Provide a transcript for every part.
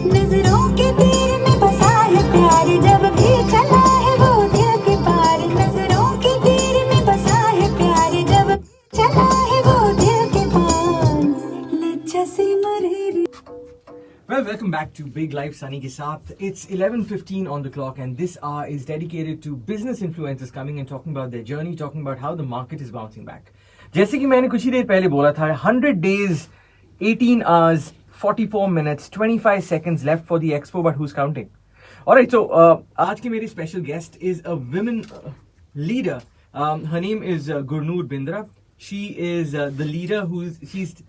नजरों के तीर में बसा है प्यार जब भी चला है वो दिल के पार नजरों के तीर में बसा है प्यार जब भी चला है वो दिल के पार लज्जा से मरे Well, welcome back to Big Life Sunny ke saath. It's 11:15 on the clock and this hour is dedicated to business influencers coming and talking about their journey, talking about how the market is bouncing back. जैसे कि मैंने कुछ ही देर पहले बोला था, 100 days, 18 hours, 44 minutes, 25 seconds left for the expo, but who's counting? Alright, so आज की मेरी special guest is a women leader. Her name is Gurnoor Bindra. She is the leader she's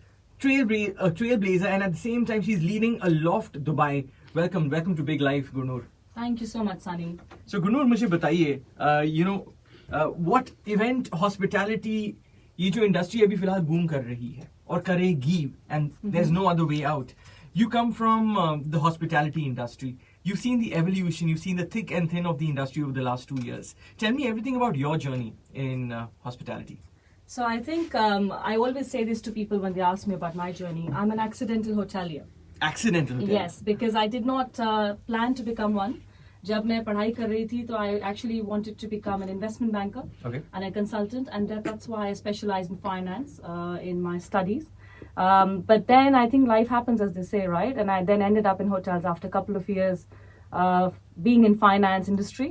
a trailblazer, and at the same time she's leading a loft Dubai. Welcome to Big Life, Gurnoor. Thank you so much, Sunny. So Gurnoor, मुझे बताइए, what event hospitality ये जो industry अभी फिलहाल boom कर रही है और करेगी, and there's no other way out. You come from the hospitality industry. You've seen the evolution. You've seen the thick and thin of the industry over the last 2 years. Tell me everything about your journey in hospitality. So I think I always say this to people when they ask me about my journey. I'm an accidental hotelier. Accidental hotelier? Yes, because I did not plan to become one. जब मैं पढ़ाई कर रही थी, तो I actually wanted to become an investment banker and a consultant, and that's why I specialized in finance in my studies. But then I think life happens, as they say, right? And I then ended up in hotels after a couple of years being in finance industry.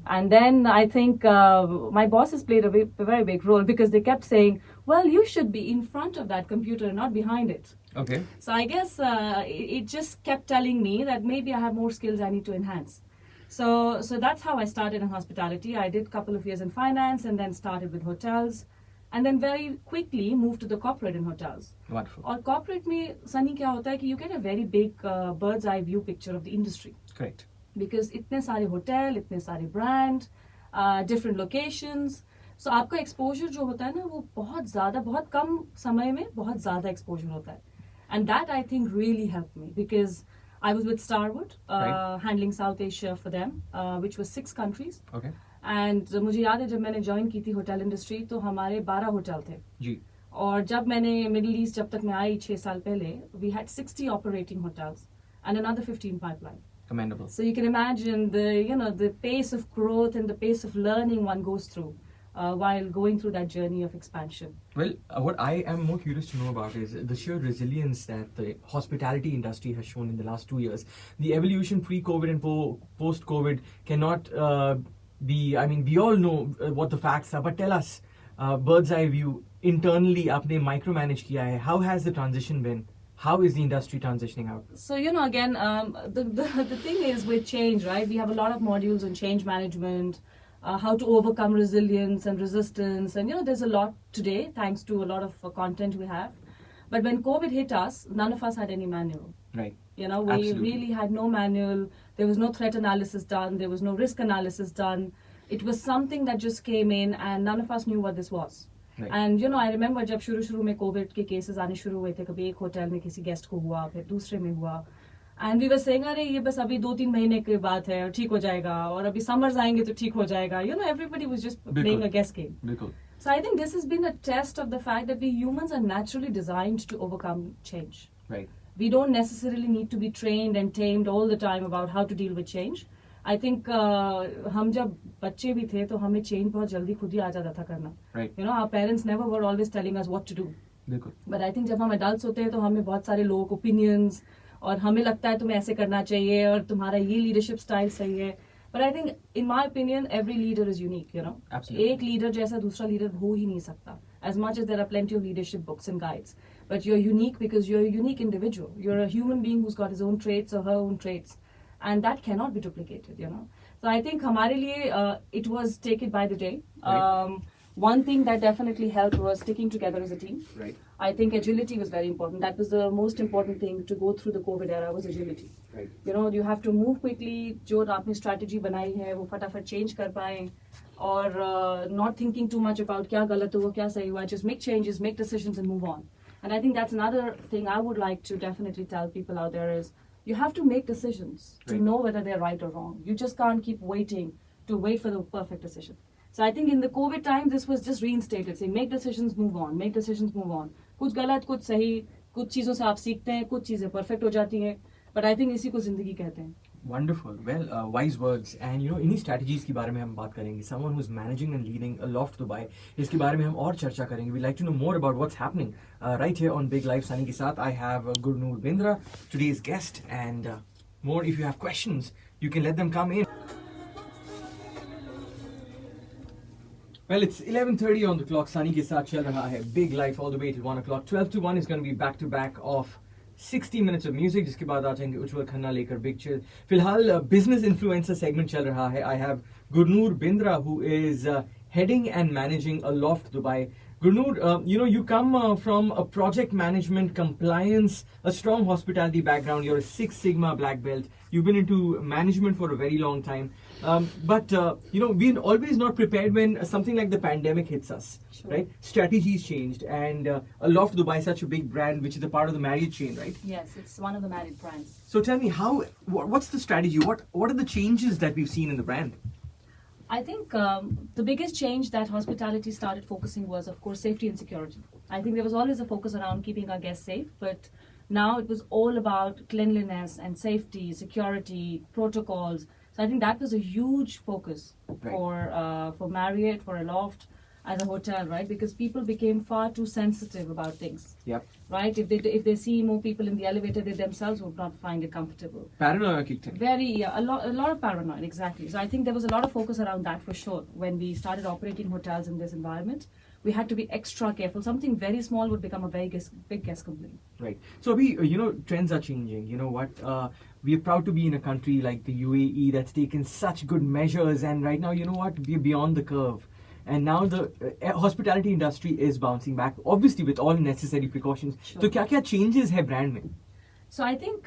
And then I think my bosses played a very big role, because they kept saying, well, you should be in front of that computer and not behind it. Okay. So I guess it just kept telling me that maybe I have more skills I need to enhance. So that's how I started in hospitality. I did a couple of years in finance and then started with hotels. And then very quickly moved to the corporate in hotels. Wonderful. और corporate में, Sunny, क्या होता है कि you get a very big bird's eye view picture of the industry. Correct. Because इतने सारे hotel, इतने सारे brand, different locations. So आपका exposure जो होता है ना, वो बहुत ज़्यादा, बहुत कम समय में बहुत ज़्यादा exposure होता है. And that I think really helped me, because I was with Starwood, handling South Asia for them, which was 6 countries. Okay. And मुझे याद है जब मैंने join की थी hotel industry, तो हमारे 12 hotel थे. जी. और जब मैंने Middle East, जब तक मैं आई 6 साल पहले, we had 60 operating hotels and another 15 pipeline. Commendable. So you can imagine the pace of growth and the pace of learning one goes through while going through that journey of expansion. Well, what I am more curious to know about is the sheer resilience that the hospitality industry has shown in the last 2 years. The evolution pre-COVID and post-COVID cannot be, I mean, we all know what the facts are, but tell us, bird's eye view, internally, आपने micromanage किया है. How has the transition been? How is the industry transitioning out? So, again, the thing is with change, right? We have a lot of modules on change management, how to overcome resilience and resistance. And, there's a lot today, thanks to a lot of content we have. But when COVID hit us, none of us had any manual. Right. We Absolutely. really had no manual. There was no threat analysis done. There was no risk analysis done. It was something that just came in, and none of us knew what this was. Right. And I remember जब शुरू में Covid के cases आने शुरू हुए थे, कभी एक होटल में किसी गेस्ट को हुआ, फिर दूसरे में हुआ, and we were saying, अरे ये बस अभी 2-3 महीने की बात है, ठीक हो जाएगा, और अभी summers आएंगे तो ठीक हो जाएगा. Everybody was just playing a guess game. बिल्कुल. So I think this has been a test of the fact that we humans are naturally designed to overcome change. Right. We don't necessarily need to be trained and tamed all the time about how to deal with change. I think हम जब बच्चे भी थे तो हमें change बहुत जल्दी खुद ही आ जाता था करना. Right. Our parents never were always telling us what to do. बिल्कुल. But I think जब हम adults होते हैं तो हमें बहुत सारे लोगों को opinions, और हमें लगता है तुम्हें ऐसे करना चाहिए और तुम्हारा ये leadership style सही है. But I think, in my opinion, every leader is unique. Absolutely. एक leader जैसा दूसरा leader हो ही नहीं सकता. As much as there are plenty of leadership books and guides, but you're unique because you're a unique individual. You're a human being who's got his own traits or her own traits. And that cannot be duplicated, So I think हमारे लिए it was take it by the day. Right. One thing that definitely helped was sticking together as a team. Right. I think agility was very important. That was the most important thing to go through the COVID era was agility. Right. You have to move quickly. जो आपने strategy बनाई है वो फटाफट change कर पाएं, और not thinking too much about क्या गलत हुआ क्या सही हुआ. Just make changes, make decisions, and move on. And I think that's another thing I would like to definitely tell people out there is you have to make decisions to know whether they're right or wrong. You just can't keep waiting to wait for the perfect decision. So I think in the COVID time, this was just reinstated, saying make decisions, move on, make decisions, move on. कुछ गलत, कुछ सही, कुछ चीज़ों से आप सीखते हैं, कुछ चीज़ें perfect हो जाती हैं. But I think इसी को जिंदगी कहते हैं. Wonderful. Well, wise words. And you know, इन्हीं strategies के बारे में हम बात करेंगे. Someone who's managing and leading a Loft Dubai. इसके बारे में हम और चर्चा करेंगे. We'd like to know more about what's happening right here on Big Life Sunny के साथ. I have Gurnoor Bindra, today's guest, and more. If you have questions, you can let them come in. Well, it's 11:30 on the clock. Sunny के साथ चल रहा है Big Life all the way till 1 o'clock. 12 to 1 is going to be back to back of 60 minutes of music. जिसके बाद आ जाएंगे उज्जवल खन्ना लेकर Big Chill. फिलहाल business influencer segment चल रहा है. I have Gurnoor Bindra, who is heading and managing a Loft Dubai. Gurnoor, you know, you come from a project management, compliance, a strong hospitality background. You're a Six Sigma black belt. You've been into management for a very long time. But you know, we're always not prepared when something like the pandemic hits us, Sure. right? Strategies changed, and a Loft Dubai is such a big brand, which is a part of the Marriott chain, right? Yes, it's one of the married brands. So tell me, what's the strategy? What are the changes that we've seen in the brand? I think the biggest change that hospitality started focusing was, of course, safety and security. I think there was always a focus around keeping our guests safe, but now it was all about cleanliness and safety, security, protocols. So I think that was a huge focus for Marriott, for a Loft, as a hotel, right? Because people became far too sensitive about things. Yep. Right? If they see more people in the elevator, they themselves would not find it comfortable. Paranoia kicked in. A lot of paranoia, exactly. So I think there was a lot of focus around that for sure. When we started operating hotels in this environment, we had to be extra careful. Something very small would become a very big guest complaint. Right. So Abhi, you know, trends are changing. You know what? We are proud to be in a country like the UAE that's taken such good measures, and right now, you know what? We're beyond the curve. And now the hospitality industry is bouncing back, obviously with all necessary precautions. Sure. So क्या changes hai brand mein? So I think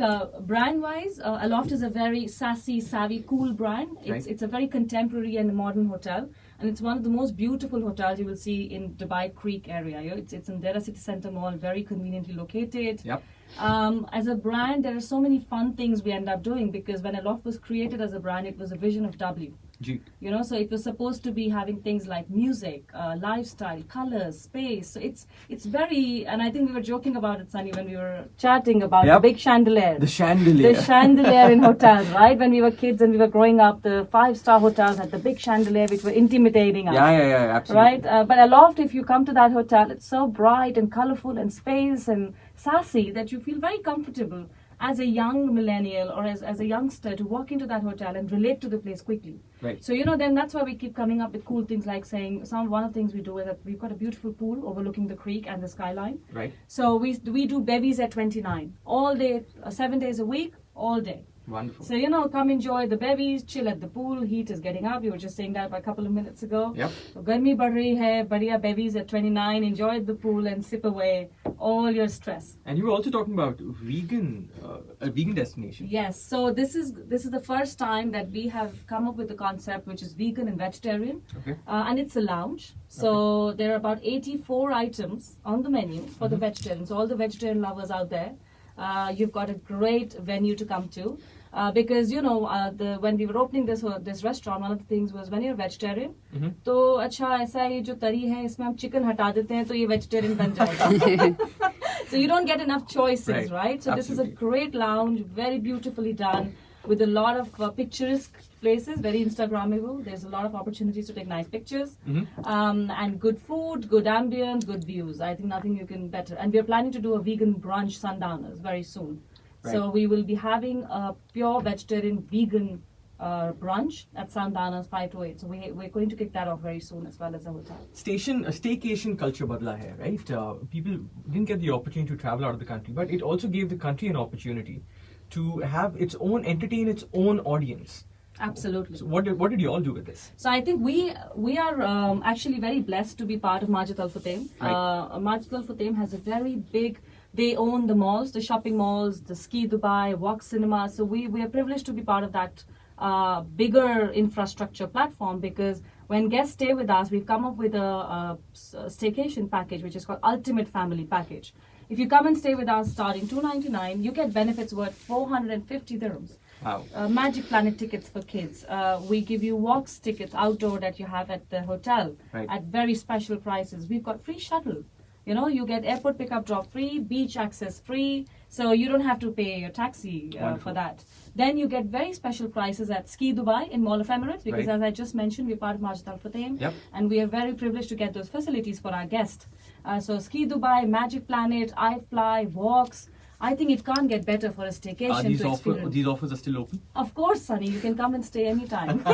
brand-wise, Aloft is a very sassy, savvy, cool brand. It's a very contemporary and modern hotel, and it's one of the most beautiful hotels you will see in Dubai Creek area. It's in Dera City Centre Mall, very conveniently located. Yep. As a brand, there are so many fun things we end up doing, because when Aloft was created as a brand, it was a vision of W. G. You know, so it was supposed to be having things like music, lifestyle, colors, space. So it's very, and I think we were joking about it, Sunny, when we were chatting about the big chandelier. The chandelier. The chandelier in hotels, right? When we were kids and we were growing up, the 5-star hotels had the big chandelier, which were intimidating us. Yeah, absolutely. Right? But Aloft, if you come to that hotel, it's so bright and colorful and space and sassy that you feel very comfortable as a young millennial or as a youngster to walk into that hotel and relate to the place quickly. Right. So, you know, then that's why we keep coming up with cool things like saying, one of the things we do is that we've got a beautiful pool overlooking the creek and the skyline. Right. So we do bevies at 29, all day, 7 days a week, all day. Wonderful. So, you know, come enjoy the bevies, chill at the pool, heat is getting up. You were just saying that a couple of minutes ago. Yep. So, garmi badh rahi hai, badhiya bevies at 29, enjoy the pool and sip away all your stress. And you were also talking about vegan, a vegan destination. Yes, so this is the first time that we have come up with a concept which is vegan and vegetarian. Okay. And it's a lounge. So there are about 84 items on the menu for the vegetarians. So all the vegetarian lovers out there, you've got a great venue to come to. Because you know when we were opening this restaurant, one of the things was when you're vegetarian, तो अच्छा ऐसा ये जो तरी है इसमें हम chicken हटा देते हैं तो ये vegetarian बन जाएगा. So you don't get enough choices, right? So this is a great lounge, very beautifully done, with a lot of picturesque places, very Instagrammable. There's a lot of opportunities to take nice pictures, and good food, good ambience, good views. I think nothing you can better. And we're planning to do a vegan brunch sundowners very soon. Right. So we will be having a pure vegetarian vegan brunch at Sundowners 5 to 8. So we're going to kick that off very soon, as well as a hotel. Staycation culture badla hai, right? People didn't get the opportunity to travel out of the country, but it also gave the country an opportunity to entertain its own audience. Absolutely. So what did you all do with this? So I think we are actually very blessed to be part of Majid Al Futtaim. Right. Majid Al Futtaim has a very big. They own the malls, the shopping malls, the Ski Dubai, Walk Cinema. So we are privileged to be part of that bigger infrastructure platform, because when guests stay with us, we've come up with a staycation package which is called Ultimate Family Package. If you come and stay with us starting $299, you get benefits worth 450 dirhams. Wow. Magic Planet tickets for kids. We give you walks tickets outdoor that you have at the hotel at very special prices. We've got free shuttle. You know, you get airport pickup drop free, beach access free, So you don't have to pay a taxi for that. Then you get very special prices at Ski Dubai in Mall of Emirates, because as I just mentioned, we're part of Majid Al Futtaim, and we are very privileged to get those facilities for our guests. So Ski Dubai, Magic Planet, iFly, Walks. I think it can't get better for a staycation to experience. These offers are still open? Of course, Sunny. You can come and stay anytime.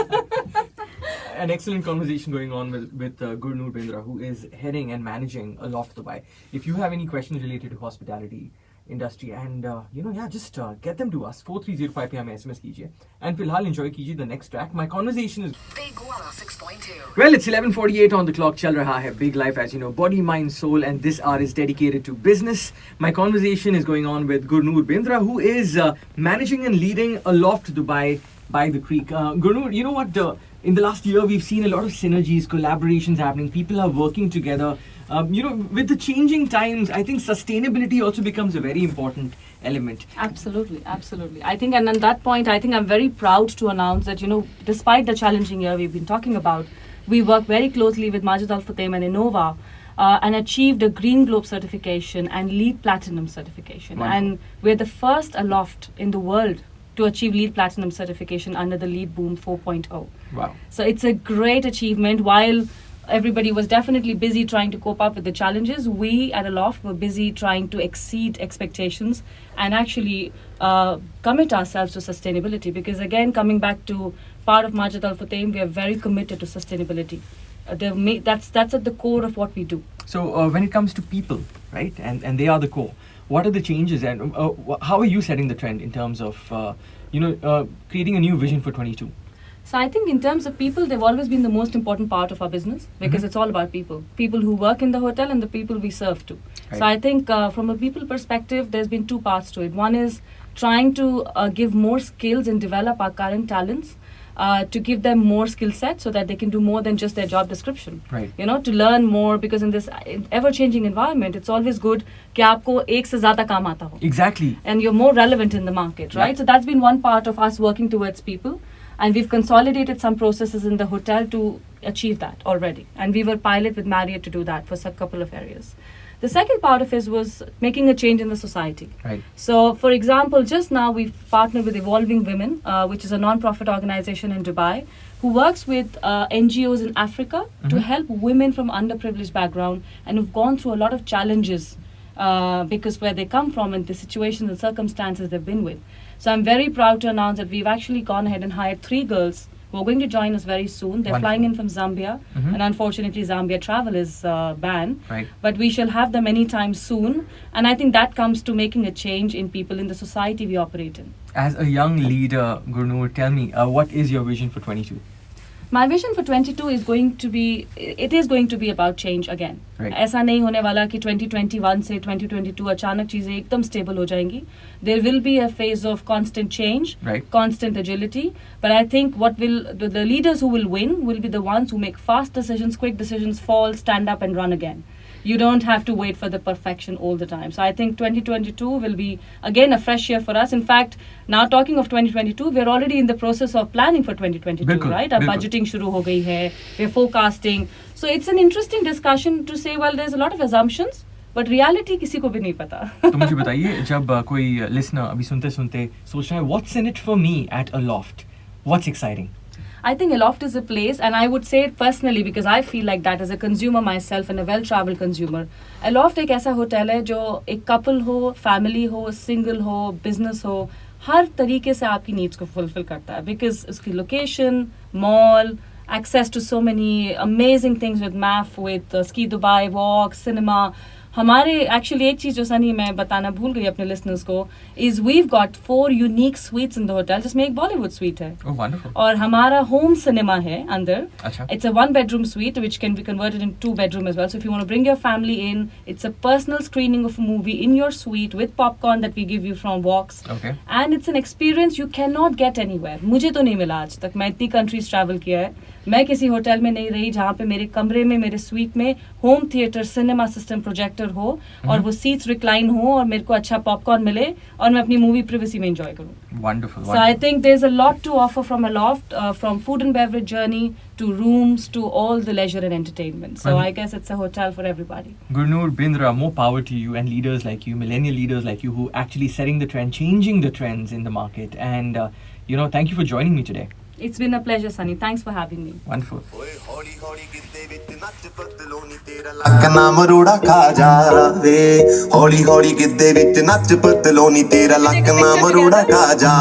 An excellent conversation going on with Gurnoor Bindra, who is heading and managing a Loft Dubai. If you have any questions related to hospitality industry, and just get them to us. 4305 पे हमें SMS कीजिए. And फिलहाल enjoy कीजिए the next track. My conversation is Big 106.2. well, it's 11:48 on the clock. चल रहा है Big Life, as you know, body, mind, soul, and this hour is dedicated to business. My conversation is going on with Gurnoor Bindra, who is managing and leading a Loft Dubai by the Creek. Gurnoor, you know what? In the last year, we've seen a lot of synergies, collaborations happening. People are working together. With the changing times, I think sustainability also becomes a very important element. Absolutely, absolutely. I think, and on that point, I think I'm very proud to announce that, despite the challenging year we've been talking about, we work very closely with Majid Al Futtaim and Innova and achieved a Green Globe certification and LEED Platinum certification. Wonderful. And we're the first aloft in the world to achieve LEED Platinum certification under the LEED Boom 4.0. Wow. So it's a great achievement. While everybody was definitely busy trying to cope up with the challenges, we at Aloft were busy trying to exceed expectations and actually commit ourselves to sustainability. Because again, coming back to part of Majid Al Futtaim, we are very committed to sustainability. That's at the core of what we do. So when it comes to people, right, and they are the core, what are the changes, and how are you setting the trend in terms of creating a new vision for 22? So I think in terms of people, they've always been the most important part of our business, because it's all about people. People who work in the hotel and the people we serve to. Right. So I think from a people perspective, there's been two parts to it. One is trying to give more skills and develop our current talents. To give them more skill sets so that they can do more than just their job description. Right. To learn more, because in this ever-changing environment, it's always good कि आपको एक से ज़्यादा काम आता हो. Exactly. And you're more relevant in the market, right? Yeah. So that's been one part of us working towards people. And we've consolidated some processes in the hotel to achieve that already. And we were pilot with Marriott to do that for a couple of areas. The second part of it was making a change in the society. Right. So, for example, just now we've partnered with Evolving Women, which is a non-profit organization in Dubai, who works with NGOs in Africa to help women from underprivileged background and who've gone through a lot of challenges because where they come from and the situations and circumstances they've been with. So I'm very proud to announce that we've actually gone ahead and hired 3 girls who are going to join us very soon. They're Wonderful. flying in from Zambia, and unfortunately Zambia travel is banned. Right. But we shall have them anytime soon, and I think that comes to making a change in people in the society we operate in. As a young leader, Gurnoor, tell me, what is your vision for 22? My vision for 22 is going to be about change again. Right. ऐसा नहीं होने वाला कि 2021 से 2022 अचानक चीजें एकदम stable हो जाएंगी. There will be a phase of constant change, Right. constant agility. But I think the leaders who will win will be the ones who make fast decisions, quick decisions, fall, stand up and run again. You don't have to wait for the perfection all the time. So I think 2022 will be, again, a fresh year for us. In fact, now talking of 2022, we're already in the process of planning for 2022, Bilkul, right? Our bilkul. budgeting shuru ho gayi hai. We're forecasting. So it's an interesting discussion to say, well, there's a lot of assumptions, but reality किसी को भी नहीं पता. तो मुझे बताइए, जब कोई listener अभी सुनते सोच रहा है, what's in it for me at Aloft? What's exciting? I think Aloft is a place, and I would say it personally because I feel like that as a consumer myself and a well-traveled consumer. Aloft एक ऐसा hotel है जो एक couple हो, family हो, single हो, business हो, हर तरीके से आपकी needs को fulfill करता है because उसकी location, mall, access to so many amazing things with MAF, with Ski Dubai, Walk, cinema. हमारे एक्चुअली एक चीज जो सनी मैं बताना भूल गई अपने लिसनर्स को is we've got 4 unique sweets in the hotel जिसमें एक बॉलीवुड स्वीट है Oh, wonderful. और हमारा होम सिनेमा है अंदर. अच्छा. It's a 1-bedroom suite which can be converted into 2-bedroom as well. So if you want to bring your family in, it's a personal screening of a movie in your suite with popcorn that we give you from Walks. Okay. And it's an experience you cannot get anywhere. मुझे तो नहीं मिला आज तक. मैं इतनी countries travel किया है. मैं किसी होटल में नहीं रही जहाँ पे मेरे कमरे में मेरे suite में home theater, cinema system, projector theatre हो और वो सीट्स रिक्लाइन हो और मेरे को अच्छा पॉपकॉर्न मिले और मैं अपनी मूवी प्रिवेसी में एंजॉय करूँ. Wonderful. So I think there's a lot to offer from a loft, from food and beverage journey to rooms to all the leisure and entertainment. So I guess it's a hotel for everybody. Gurnoor, Bindra, more power to you and leaders like you, millennial leaders like you who actually setting the trend, changing the trends in the market. And, thank you for joining me today. It's been a pleasure, Sunny. Thanks for having me. Wonderful. ਲੱਕ ਨਾ ਮਰੋੜਾ ਖਾ ਜਾਵੇ ਹੌਲੀ ਹੌਲੀ ਗਿੱਧੇ ਵਿੱਚ ਨੱਚ ਪਤਲੋਨੀ ਤੇਰਾ ਲੱਕ ਨਾ ਮਰੋੜਾ ਖਾ ਜਾ